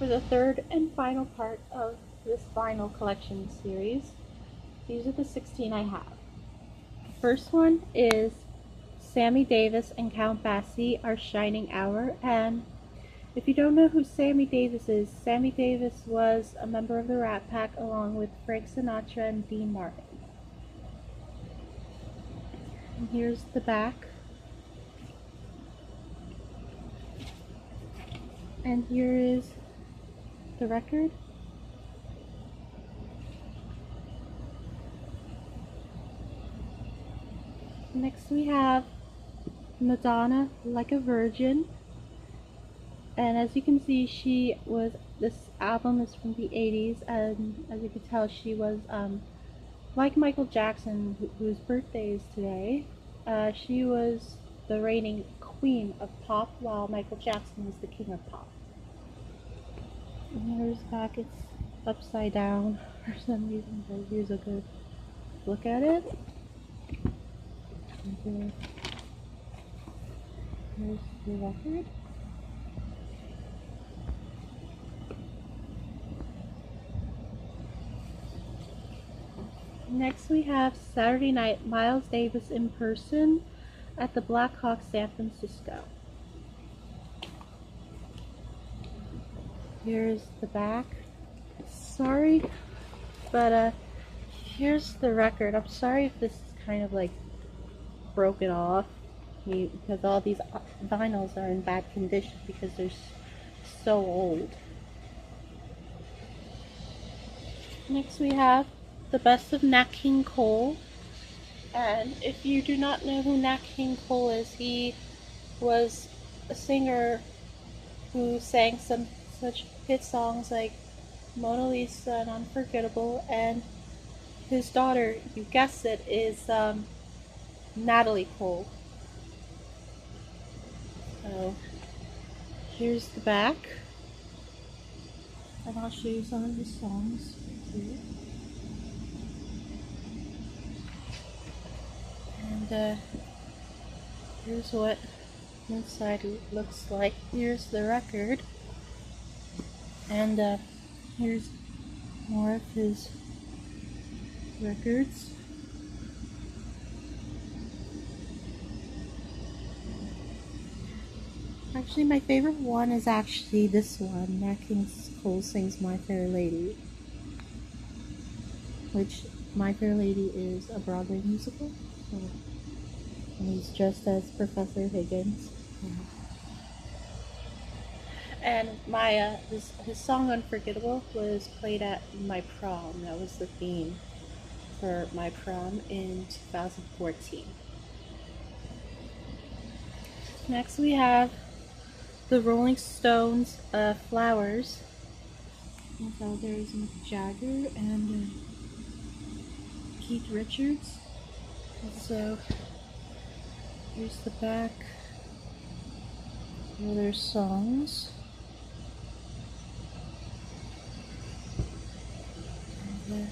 for the third and final part of this vinyl collection series. These are the 16 I have. The first one is Sammy Davis and Count Basie, Our Shining Hour. And if you don't know who Sammy Davis is, Sammy Davis was a member of the Rat Pack along with Frank Sinatra and Dean Martin. And here's the back. And here is the record. Next we have Madonna, Like a Virgin. And as you can see, this album is from the 80s, and as you can tell, she was like Michael Jackson, whose birthday is today. She was the reigning queen of pop, while Michael Jackson was the king of pop. And here's back, it's upside down for some reason, but here's a good look at it. And here's the record. Next we have Saturday Night, Miles Davis in person at the Blackhawks San Francisco. Here's the back. Sorry, but here's the record. I'm sorry if this is kind of like broken off, because all these vinyls are in bad condition because they're so old. Next we have the best of Nat King Cole. And if you do not know who Nat King Cole is, he was a singer who sang some such hit songs like Mona Lisa and Unforgettable, and his daughter, you guessed it, is Natalie Cole. So here's the back, and I'll show you some of his songs here. And here's what inside looks like. Here's the record, and here's more of his records. Actually, my favorite one is actually this one. Nat King Cole sings My Fair Lady, which My Fair Lady is a Broadway musical. And he's dressed as Professor Higgins. And my his song Unforgettable was played at my prom. That was the theme for my prom in 2014. Next we have the Rolling Stones, Flowers. And so there's Mick Jagger and Keith Richards. And so here's the back of their songs. And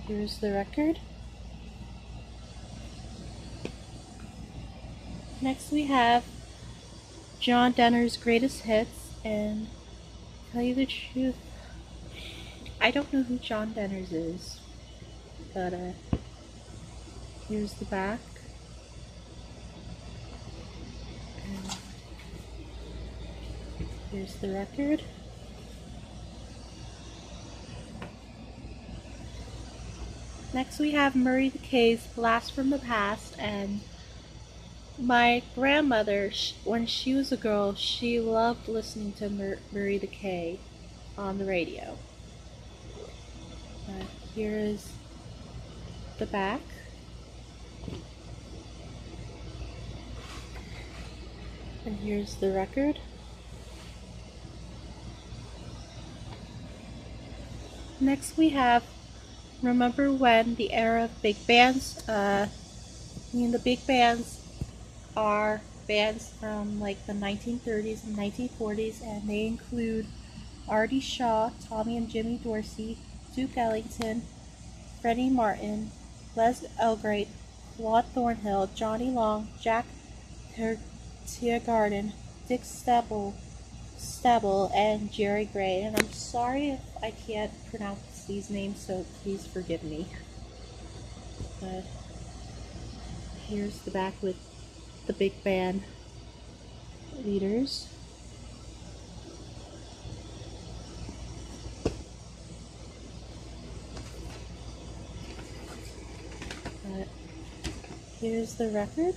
here's the record. Next we have John Denner's Greatest Hits, and to tell you the truth, I don't know who John Denner's is, but here's the back. And here's the record. Next we have Murray the K's Blast from the Past, and my grandmother, when she was a girl, she loved listening to Murray the K on the radio. Here is the back. And here's the record. Next we have Remember When, the era of big bands. The big bands are bands from like the 1930s and 1940s, and they include Artie Shaw, Tommy and Jimmy Dorsey, Duke Ellington, Freddie Martin, Les Elgrate, Claude Thornhill, Johnny Long, Jack Teagarden, Dick Staple, Stable and Jerry Gray, and I'm sorry if I can't pronounce these names, so please forgive me. But here's the back with the big band leaders. But here's the record.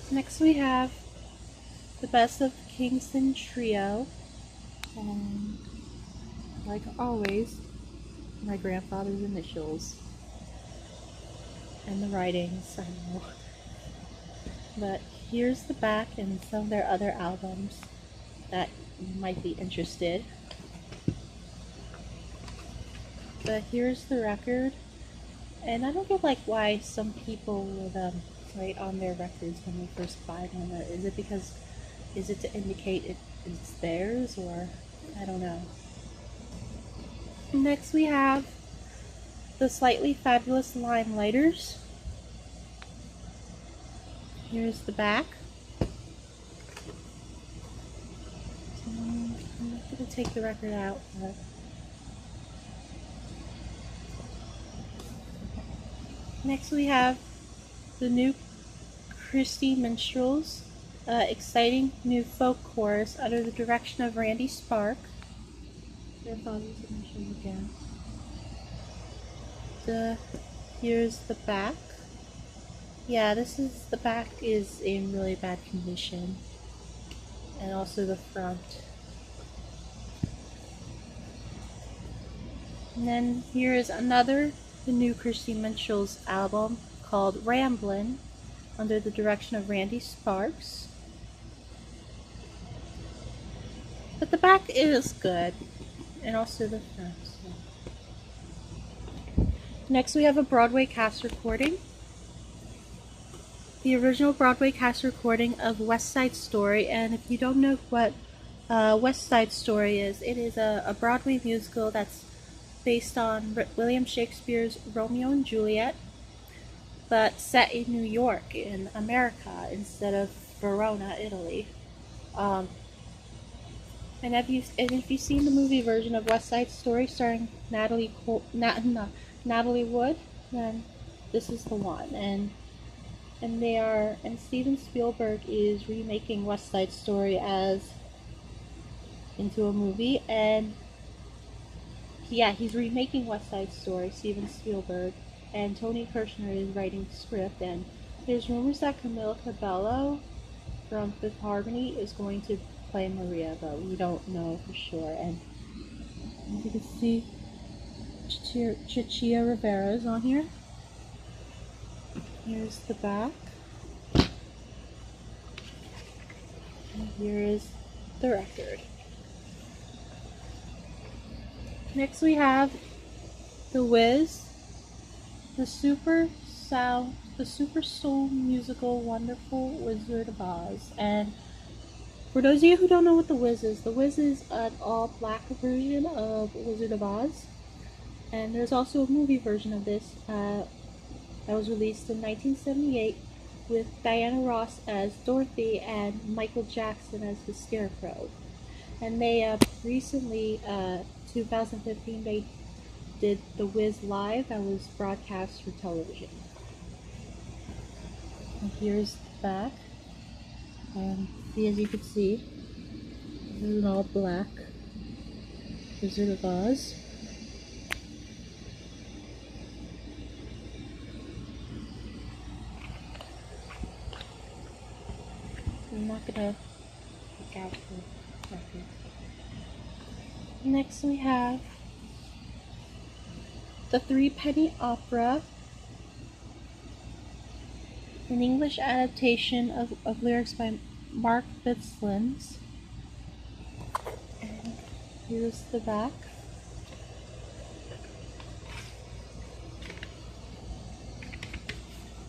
Next we have the Best of Kingston Trio, and like always, my grandfather's initials and the writings, I know. But here's the back and some of their other albums that you might be interested. But here's the record, and I don't get like why some people would write on their records when they first buy them. Or is it to indicate it's theirs, or I don't know. Next we have the Slightly Fabulous Limelighters. Here's the back. I'm not going to take the record out, but next we have the new Christy Minstrels, exciting new folk chorus under the direction of Randy Spark. Their father's initials again. Here's the back. Yeah, the back is in really bad condition, and also the front. And then here is the new Christy Minstrels album called Ramblin', under the direction of Randy Sparks. But the back is good, and also the front. So. Next we have a Broadway cast recording. The original Broadway cast recording of West Side Story, and if you don't know what West Side Story is, it is a Broadway musical that's based on William Shakespeare's Romeo and Juliet, but set in New York, in America, instead of Verona, Italy. And if you've seen the movie version of West Side Story starring Natalie Wood, then this is the one. And Steven Spielberg is remaking West Side Story into a movie, and yeah, he's remaking West Side Story, Steven Spielberg, and Tony Kirshner is writing the script, and there's rumors that Camila Cabello from Fifth Harmony is going to play Maria, but we don't know for sure. And as you can see, Chichia Rivera is on here. Here's the back. And here is the record. Next we have The Wiz, the super soul musical Wonderful Wizard of Oz. And for those of you who don't know what The Wiz is an all-black version of Wizard of Oz. And there's also a movie version of this that was released in 1978 with Diana Ross as Dorothy and Michael Jackson as the Scarecrow. And they recently, 2015, they did The Wiz Live that was broadcast for television. And here's the back. And as you can see, this is an all black Wizard of Oz. I'm not gonna look out for record. Next we have the Threepenny Opera, an English adaptation of lyrics by Mark Bitslins. And here's the back.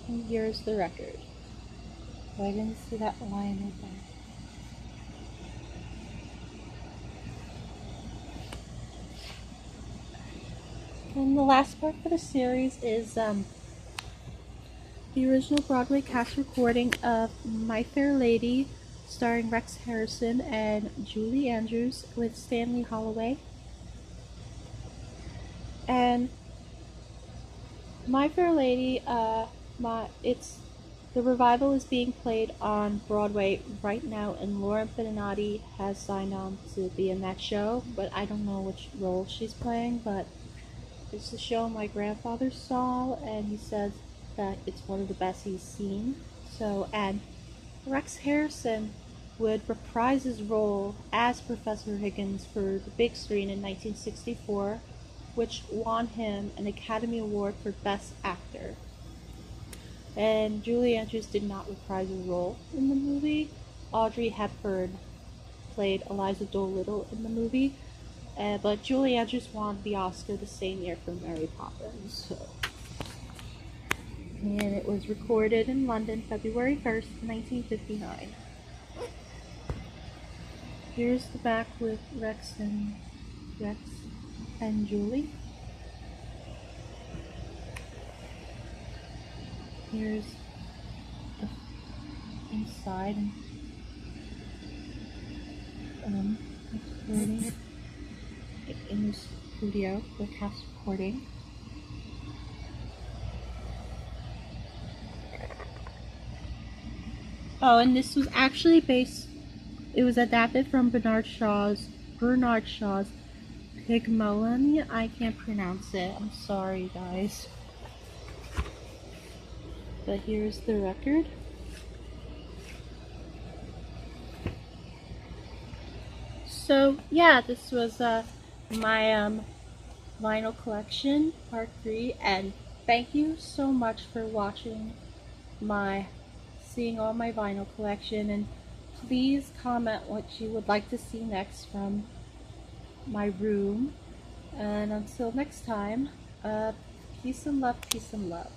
And here's the record. Oh, I didn't see that line in there. And the last part for the series is the the original Broadway cast recording of My Fair Lady, starring Rex Harrison and Julie Andrews with Stanley Holloway. And My Fair Lady, the revival is being played on Broadway right now, and Laura Benanati has signed on to be in that show, but I don't know which role she's playing. But it's the show my grandfather saw, and he says that it's one of the best he's seen. So, and Rex Harrison would reprise his role as Professor Higgins for the big screen in 1964, which won him an Academy Award for Best Actor. And Julie Andrews did not reprise her role in the movie. Audrey Hepburn played Eliza Doolittle in the movie, but Julie Andrews won the Oscar the same year for Mary Poppins. And it was recorded in London, February 1st, 1959. Here's the back with Rex and Julie. Here's the inside and recording in the studio, the cast recording. Oh, and this was actually it was adapted from Bernard Shaw's Pygmalion. I can't pronounce it. I'm sorry, guys. But here's the record. So yeah, this was my vinyl collection, part 3, and thank you so much for watching seeing all my vinyl collection, and please comment what you would like to see next from my room. And until next time, peace and love, peace and love.